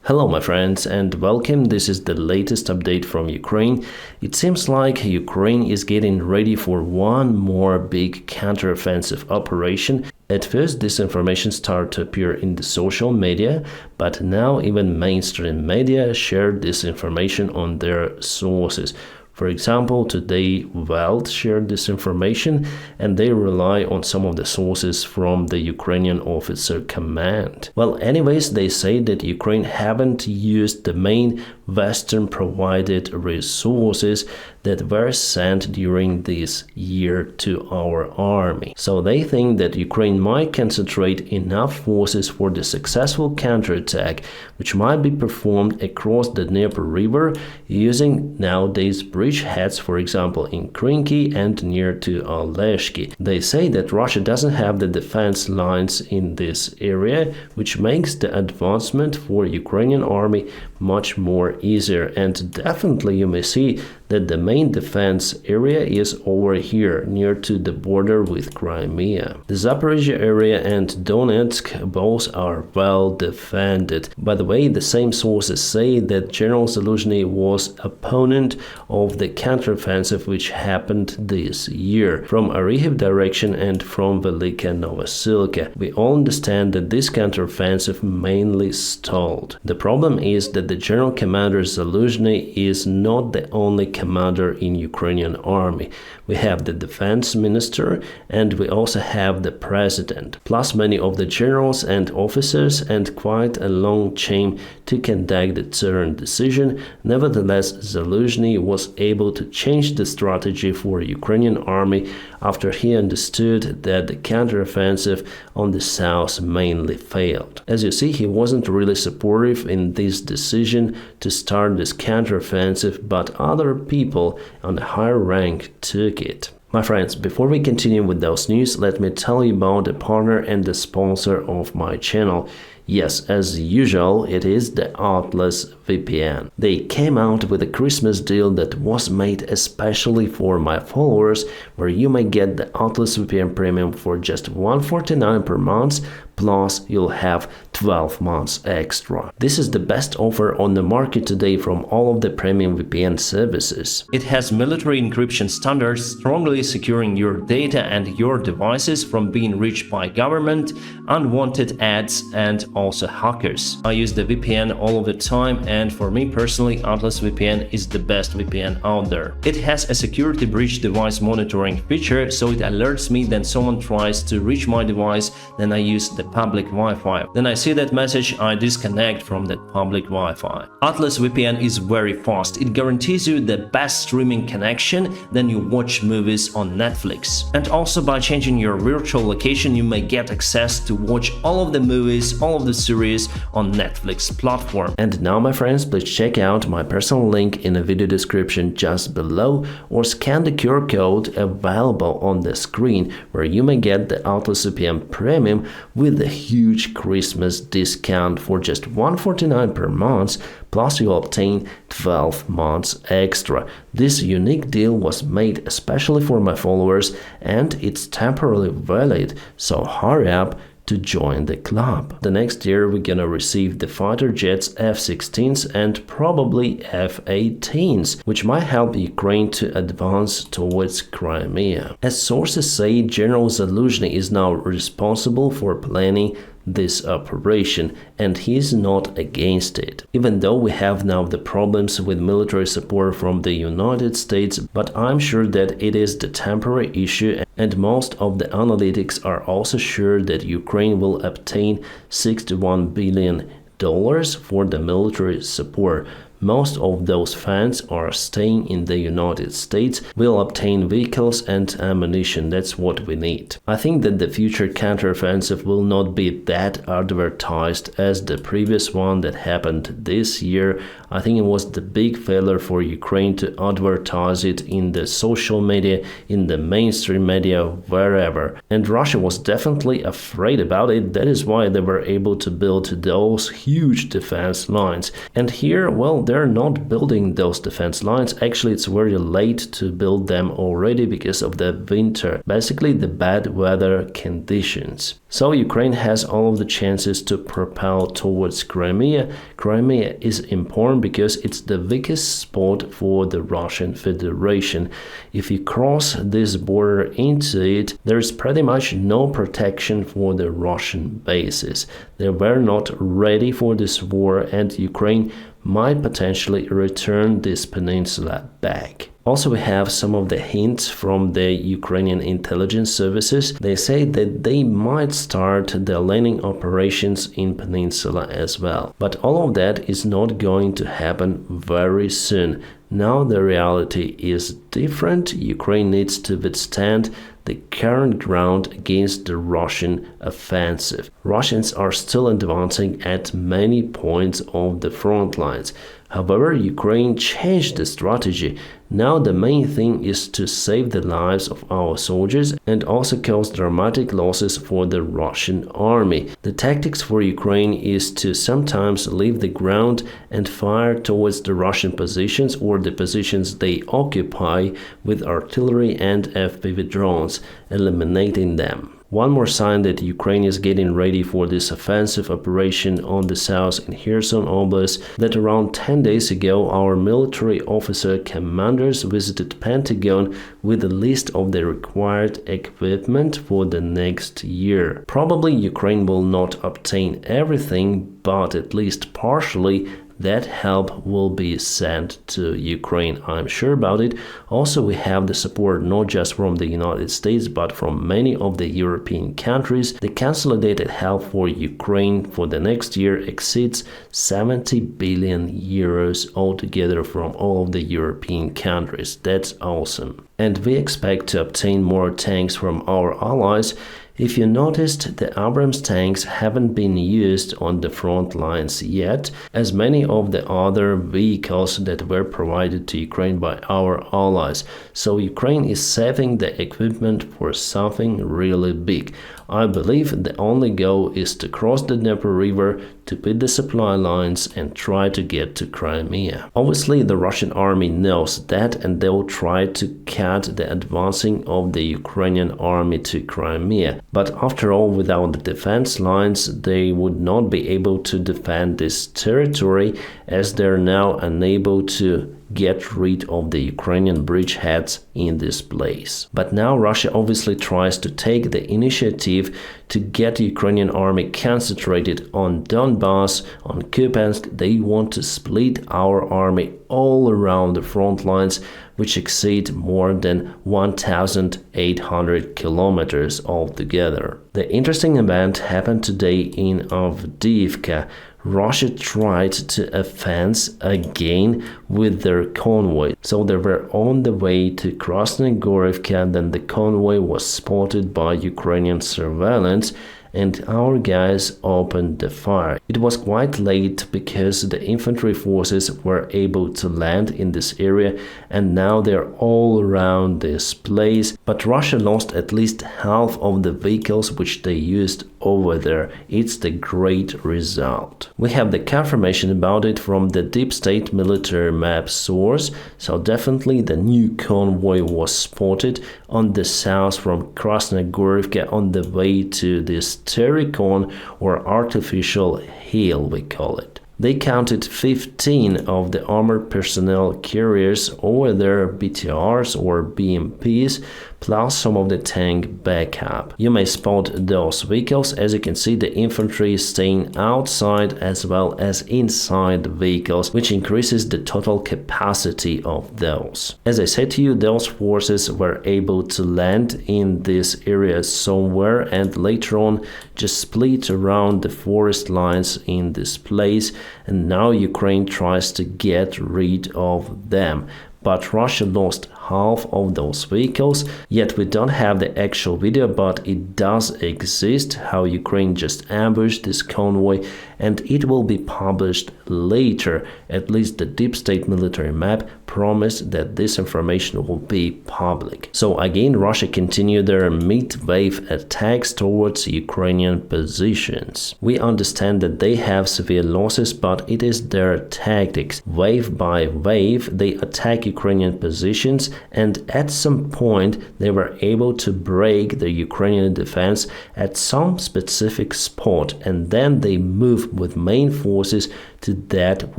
Hello my friends and welcome. This is the latest update from Ukraine. It seems like Ukraine is getting ready for one more big counteroffensive operation. At first this information started to appear in the social media, but now even mainstream media share this information on their sources. For example, today Welt shared this information and they rely on some of the sources from the Ukrainian officer command. Well, anyways, they say that Ukraine haven't used the main Western provided resources that were sent during this year to our army. So they think that Ukraine might concentrate enough forces for the successful counterattack, which might be performed across the Dnieper River using nowadays bridgeheads, for example, in Krinky and near to Oleshki. They say that Russia doesn't have the defense lines in this area, which makes the advancement for Ukrainian army much more easier. And definitely you may see that the main defense area is over here near to the border with Crimea. The Zaporizhia area and Donetsk both are well defended. By the way, the same sources say that General Zaluzhny was opponent of the counteroffensive which happened this year from Orikhiv direction and from Velika Novosilka. We all understand that this counteroffensive mainly stalled. The problem is that the General Commander Zaluzhny is not the only commander in Ukrainian army. We have the defense minister and we also have the president, plus many of the generals and officers and quite a long chain to conduct the certain decision. Nevertheless, Zaluzhny was able to change the strategy for Ukrainian army after he understood that the counteroffensive on the south mainly failed. As you see, he wasn't really supportive in this decision to start this counteroffensive, but other people on a higher rank took it. My friends, before we continue with those news, let me tell you about the partner and the sponsor of my channel. Yes, as usual, it is the Atlas VPN. They came out with a Christmas deal that was made especially for my followers, where you may get the Atlas VPN Premium for just $149 per month, plus you'll have 12 months extra. This is the best offer on the market today from all of the premium VPN services. It has military encryption standards, strongly securing your data and your devices from being reached by government, unwanted ads, and also hackers. I use the VPN all of the time, and for me personally, Atlas VPN is the best VPN out there. It has a security breach device monitoring feature, so it alerts me when someone tries to reach my device. Then I use the public Wi-Fi. Then I see that message, I disconnect from that public Wi-Fi. Atlas VPN is very fast. It guarantees you the best streaming connection, then you watch movies on Netflix. And also by changing your virtual location, you may get access to watch all of the movies, all of the series on Netflix platform. And now my friends, please check out my personal link in the video description just below, or scan the QR code available on the screen, where you may get the Atlas VPN Premium with a huge Christmas discount for just $149 per month, plus you obtain 12 months extra. This unique deal was made especially for my followers and it's temporarily valid, so hurry up to join the club. The next year we're gonna receive the fighter jets F-16s and probably F-18s, which might help Ukraine to advance towards Crimea. As sources say, General Zaluzhny is now responsible for planning this operation, and he is not against it. Even though we have now the problems with military support from the United States, but I'm sure that it is the temporary issue, and most of the analytics are also sure that Ukraine will obtain $61 billion for the military support. Most of those funds are staying in the United States. We'll obtain vehicles and ammunition. That's what we need. I think that the future counteroffensive will not be that advertised as the previous one that happened this year. I think it was the big failure for Ukraine to advertise it in the social media, in the mainstream media, wherever. And Russia was definitely afraid about it. That is why they were able to build those huge defense lines. And here, well, there they're not building those defense lines. Actually, it's very late to build them already because of the winter, basically the bad weather conditions. So Ukraine has all of the chances to propel towards Crimea. Crimea is important because it's the weakest spot for the Russian Federation. If you cross this border into it, there's pretty much no protection for the Russian bases. They were not ready for this war, and Ukraine might potentially return this peninsula back. Also, we have some of the hints from the Ukrainian intelligence services. They say that they might start the landing operations in peninsula as well. But all of that is not going to happen very soon. Now the reality is different. Ukraine needs to withstand the current ground against the Russian offensive. Russians are still advancing at many points of the front lines. However, Ukraine changed the strategy. Now the main thing is to save the lives of our soldiers and also cause dramatic losses for the Russian army. The tactics for Ukraine is to sometimes leave the ground and fire towards the Russian positions or the positions they occupy with artillery and FPV drones, eliminating them. One more sign that Ukraine is getting ready for this offensive operation on the south in Kherson Oblast, that around 10 days ago our military officer commanders visited Pentagon with a list of the required equipment for the next year. Probably Ukraine will not obtain everything, but at least partially that help will be sent to Ukraine. I'm sure about it. Also, we have the support not just from the United States, but from many of the European countries. The consolidated help for Ukraine for the next year exceeds 70 billion euros altogether from all of the European countries. That's awesome. And we expect to obtain more tanks from our allies. If you noticed, the Abrams tanks haven't been used on the front lines yet, as many of the other vehicles that were provided to Ukraine by our allies. So Ukraine is saving the equipment for something really big. I believe the only goal is to cross the Dnieper River, to put the supply lines and try to get to Crimea. Obviously, the Russian army knows that, and they will try to cut the advancing of the Ukrainian army to Crimea. But after all, without the defense lines, they would not be able to defend this territory, as they're now unable to get rid of the Ukrainian bridgeheads in this place. But now Russia obviously tries to take the initiative to get the Ukrainian army concentrated on Donbass, on Kupiansk. They want to split our army all around the front lines, which exceed more than 1,800 kilometers altogether. The interesting event happened today in Avdiivka. Russia tried to advance again with their convoy. So they were on the way to Krasnogorivka, then the convoy was spotted by Ukrainian surveillance, and our guys opened the fire. It was quite late because the infantry forces were able to land in this area, and now they're all around this place. But Russia lost at least half of the vehicles which they used over there. It's the great result. We have the confirmation about it from the deep state military map source, so definitely the new convoy was spotted on the south from Krasnogorivka on the way to this Terikon, or artificial hill we call it. They counted 15 of the armored personnel carriers over their BTRs or BMPs, plus some of the tank backup. You may spot those vehicles. As you can see, the infantry is staying outside as well as inside the vehicles, which increases the total capacity of those. As I said to you, those forces were able to land in this area somewhere and later on just split around the forest lines in this place, and now Ukraine tries to get rid of them. But Russia lost half of those vehicles. Yet we don't have the actual video, but it does exist, how Ukraine just ambushed this convoy, and it will be published later. At least the deep state military map promised that this information will be public. So again, Russia continued their mid-wave attacks towards Ukrainian positions. We understand that they have severe losses, but it is their tactics. Wave by wave, they attack Ukrainian positions, and at some point they were able to break the Ukrainian defense at some specific spot, and then they move with main forces to that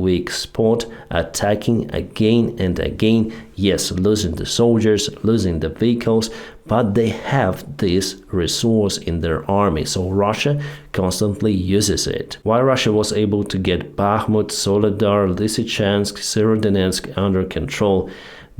weak spot, attacking again and again. Yes, losing the soldiers, losing the vehicles, but they have this resource in their army, so Russia constantly uses it. Why Russia was able to get Bakhmut, Soledar, Lysychansk, Severodonetsk under control?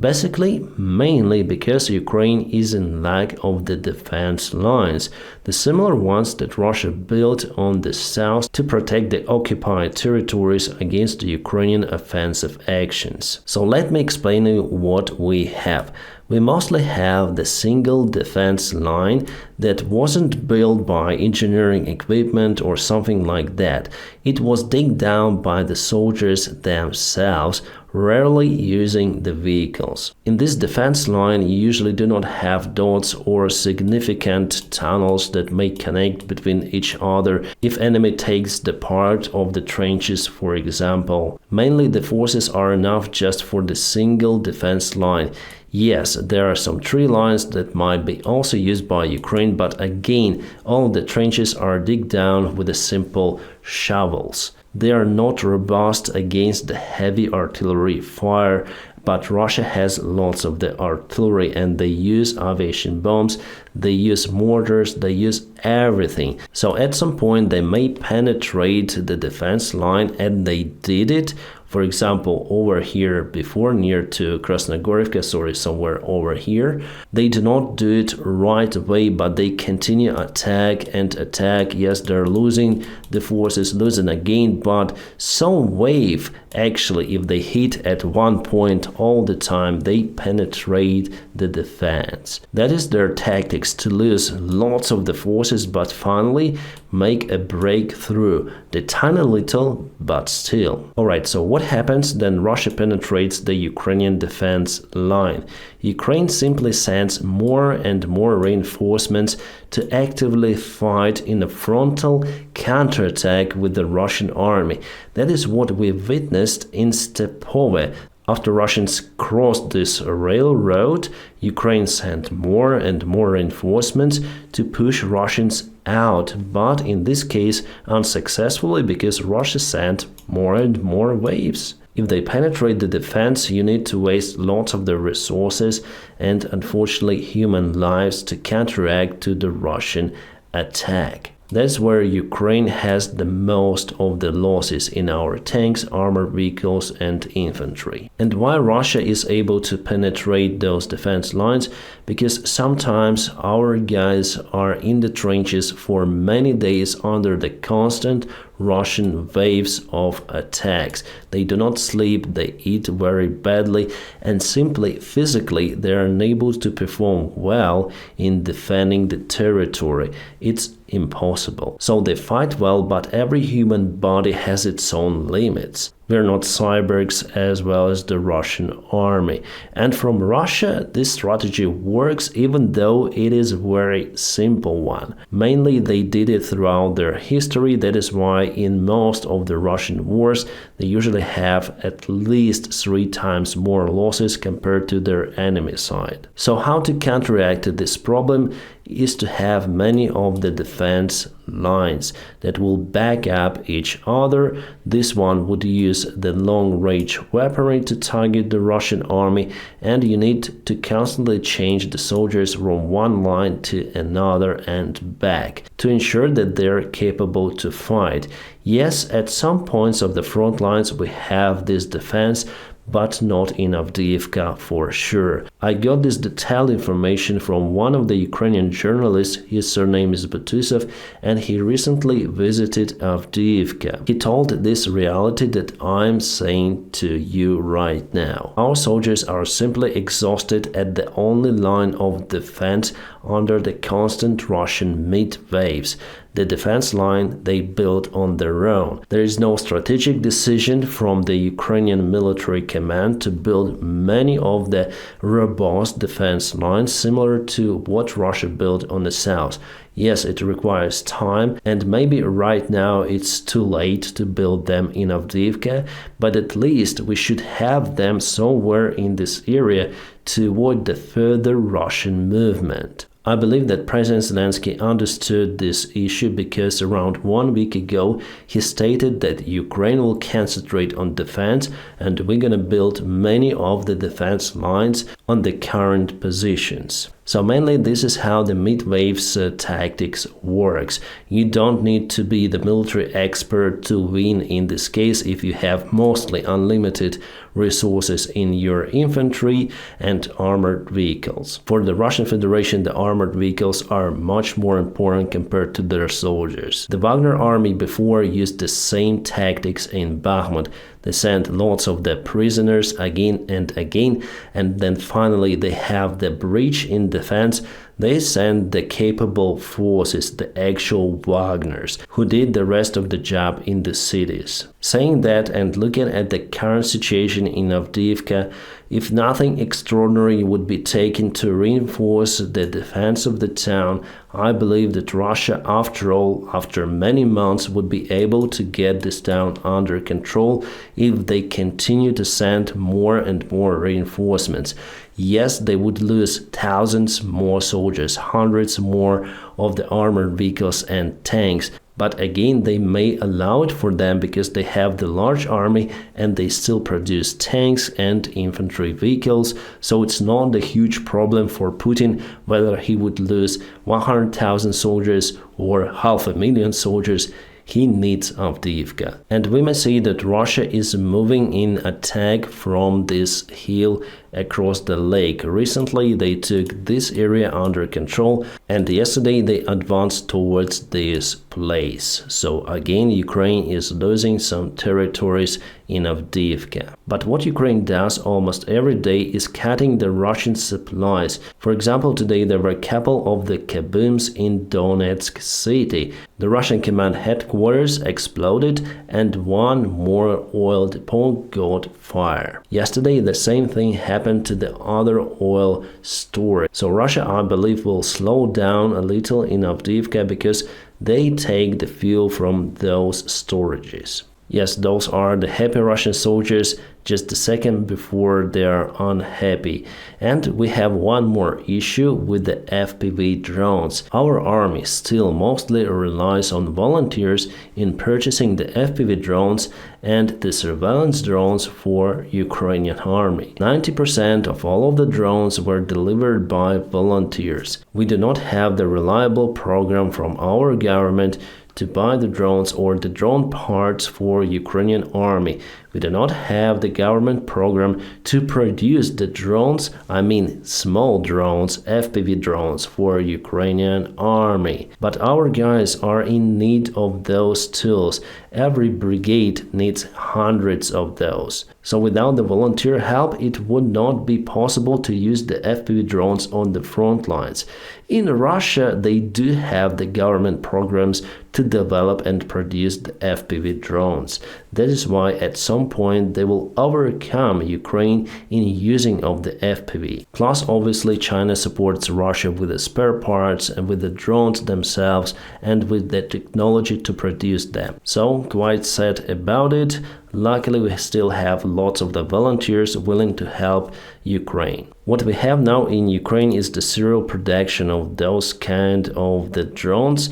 Basically, mainly because Ukraine is in lack of the defense lines, the similar ones that Russia built on the south to protect the occupied territories against the Ukrainian offensive actions. So let me explain you what we have. We mostly have the single defense line that wasn't built by engineering equipment or something like that. It was dug down by the soldiers themselves, rarely using the vehicles. In this defense line, you usually do not have dots or significant tunnels that may connect between each other if enemy takes the part of the trenches, for example. Mainly the forces are enough just for the single defense line. Yes, there are some tree lines that might be also used by Ukraine, but again, all the trenches are dug down with the simple shovels. They are not robust against the heavy artillery fire, but Russia has lots of the artillery and they use aviation bombs, they use mortars, they use everything. So at some point they may penetrate the defense line, and they did it. For example, over here before, near to Krasnogorivka, somewhere over here. They do not do it right away, but they continue attack and attack. Yes, they're losing the forces, losing again, but some wave, actually, if they hit at one point all the time, they penetrate the defense. That is their tactics, to lose lots of the forces, but finally make a breakthrough. The tiny little, but still. Alright, so what happens? Then Russia penetrates the Ukrainian defense line. Ukraine simply sends more and more reinforcements to actively fight in a frontal counterattack with the Russian army. That is what we witnessed in Stepove. After Russians crossed this railroad, Ukraine sent more and more reinforcements to push Russians out, but in this case unsuccessfully, because Russia sent more and more waves. If they penetrate the defense, you need to waste lots of the resources and unfortunately human lives to counteract to the Russian attack. That's where Ukraine has the most of the losses in our tanks, armored vehicles and infantry. And why Russia is able to penetrate those defense lines? Because sometimes our guys are in the trenches for many days under the constant Russian waves of attacks. They do not sleep, they eat very badly, and simply physically they are unable to perform well in defending the territory. It's impossible. So they fight well, but every human body has its own limits. We're not cyborgs as well as the Russian army. And from Russia, this strategy works, even though it is a very simple one. Mainly they did it throughout their history. That is why in most of the Russian wars, they usually have at least 3 times more losses compared to their enemy side. So how to counteract this problem is to have many of the defense lines that will back up each other. This one would use the long-range weaponry to target the Russian army, and you need to constantly change the soldiers from one line to another and back to ensure that they're capable to fight. Yes, at some points of the front lines we have this defense, but not in Avdiivka for sure. I got this detailed information from one of the Ukrainian journalists. His surname is Botusov, and he recently visited Avdiivka. He told this reality that I'm saying to you right now. Our soldiers are simply exhausted at the only line of defense under the constant Russian mid waves. The defense line they built on their own. There is no strategic decision from the Ukrainian military command to build many of the robust defense lines similar to what Russia built on the south. Yes, it requires time, and maybe right now it's too late to build them in Avdiivka, but at least we should have them somewhere in this area to avoid the further Russian movement. I believe that President Zelensky understood this issue because around 1 week ago he stated that Ukraine will concentrate on defense and we're gonna build many of the defense lines on the current positions. So mainly this is how the mid-waves tactics works. You don't need to be the military expert to win in this case if you have mostly unlimited resources in your infantry and armored vehicles. For the Russian Federation, the armored vehicles are much more important compared to their soldiers. The Wagner army before used the same tactics in Bakhmut. They sent lots of the prisoners again and again, and then finally they have the breach in defense. They sent the capable forces, the actual Wagners, who did the rest of the job in the cities. Saying that and looking at the current situation in Avdiivka, if nothing extraordinary would be taken to reinforce the defense of the town, I believe that Russia, after all, after many months, would be able to get this town under control if they continue to send more and more reinforcements. Yes, they would lose thousands more soldiers, hundreds more of the armored vehicles and tanks. But again, they may allow it for them because they have the large army and they still produce tanks and infantry vehicles. So it's not a huge problem for Putin whether he would lose 100,000 soldiers or 500,000 soldiers. He needs Avdiivka. And we may see that Russia is moving in attack from this hill across the lake. Recently, they took this area under control, and yesterday they advanced towards this place. So again, Ukraine is losing some territories in Avdiivka. But what Ukraine does almost every day is cutting the Russian supplies. For example, today there were a couple of the kabooms in Donetsk city. The Russian command headquarters exploded and one more oil depot got fire. Yesterday, the same thing happened to the other oil storage. So Russia, I believe, will slow down a little in Avdiivka because they take the fuel from those storages. Yes, those are the happy Russian soldiers just a second before they are unhappy. And we have one more issue with the FPV drones. Our army still mostly relies on volunteers in purchasing the FPV drones and the surveillance drones for Ukrainian army. 90% of all of the drones were delivered by volunteers. We do not have the reliable program from our government to buy the drones or the drone parts for Ukrainian army. We do not have the government program to produce the drones, I mean small drones, FPV drones for Ukrainian army. But our guys are in need of those tools. Every brigade needs hundreds of those. So without the volunteer help, it would not be possible to use the FPV drones on the front lines. In Russia, they do have the government programs to develop and produce the FPV drones. That is why at some point they will overcome Ukraine in using of the FPV. Plus, obviously, China supports Russia with the spare parts and with the drones themselves and with the technology to produce them. So, quite sad about it. Luckily, we still have lots of the volunteers willing to help Ukraine. What we have now in Ukraine is the serial production of those kind of the drones.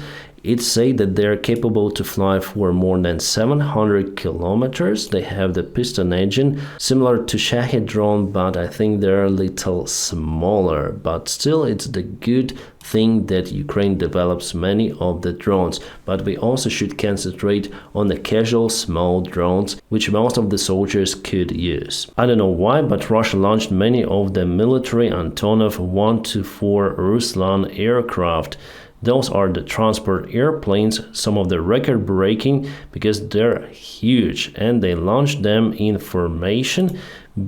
It's said that they're capable to fly for more than 700 kilometers. They have the piston engine, similar to Shahed drone, but I think they're a little smaller. But still, it's the good thing that Ukraine develops many of the drones. But we also should concentrate on the casual small drones, which most of the soldiers could use. I don't know why, but Russia launched many of the military Antonov 1-4 Ruzzian aircraft. Those are the transport airplanes, some of the record-breaking because they're huge, and they launched them in formation.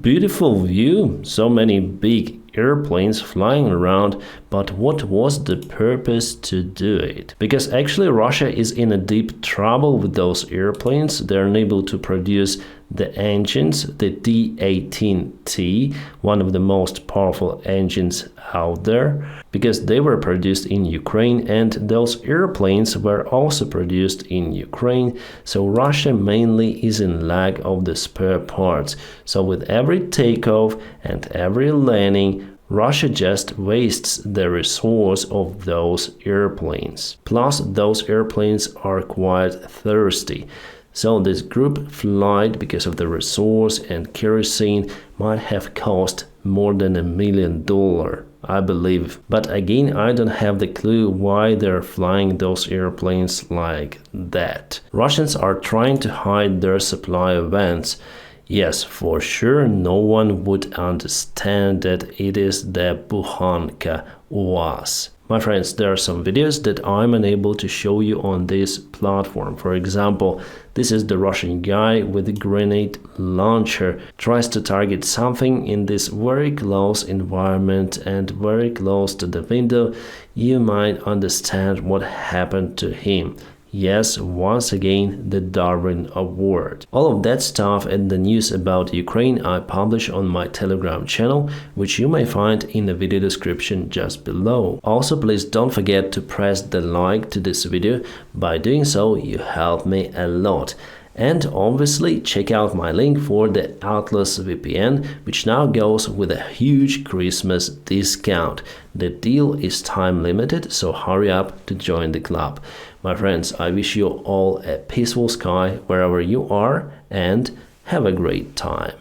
Beautiful view, so many big airplanes flying around, but what was the purpose to do it? Because actually Russia is in a deep trouble with those airplanes. They're unable to produce the engines, the D-18T, one of the most powerful engines out there, because they were produced in Ukraine, and those airplanes were also produced in Ukraine. So Russia mainly is in lack of the spare parts. So with every takeoff and every landing, Russia just wastes the resource of those airplanes. Plus, those airplanes are quite thirsty. So this group flight, because of the resource and kerosene, might have cost more than $1 million, I believe. But again, I don't have the clue why they're flying those airplanes like that. Russians are trying to hide their supply events. Yes, for sure, no one would understand that it is the Bukhanka UAZ. My friends, there are some videos that I'm unable to show you on this platform. For example, this is the Russian guy with a grenade launcher, tries to target something in this very close environment and very close to the window. You might understand what happened to him. Yes, once again, the Darwin Award. All of that stuff and the news about Ukraine I publish on my Telegram channel, which you may find in the video description just below. Also, please don't forget to press the like to this video. By doing so, you help me a lot. And obviously, check out my link for the Atlas VPN, which now goes with a huge Christmas discount. The deal is time limited, so hurry up to join the club. My friends, I wish you all a peaceful sky wherever you are, and have a great time.